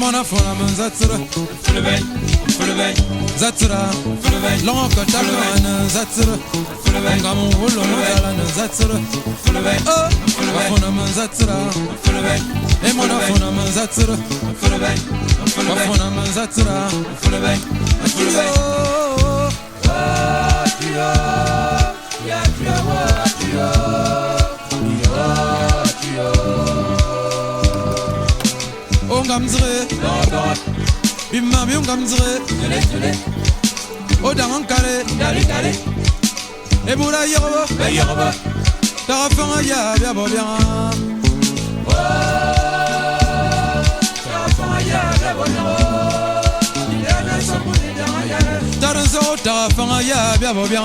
Emona fona man zatsura Fulben, Fulben, zatsura Fulben, longo katana zatsura Fulben, ngamu holo mala zatsura Fulben, oh fona man zatsura Fulben, Emona fona man zatsura Fulben, Fulben, fona man zatsura Fulben, Fulben. Ongamzre bimma mi ongamzre odangan kare ebura yobo tarafanga ya bia bobia taranzo tarafanga ya bia bobia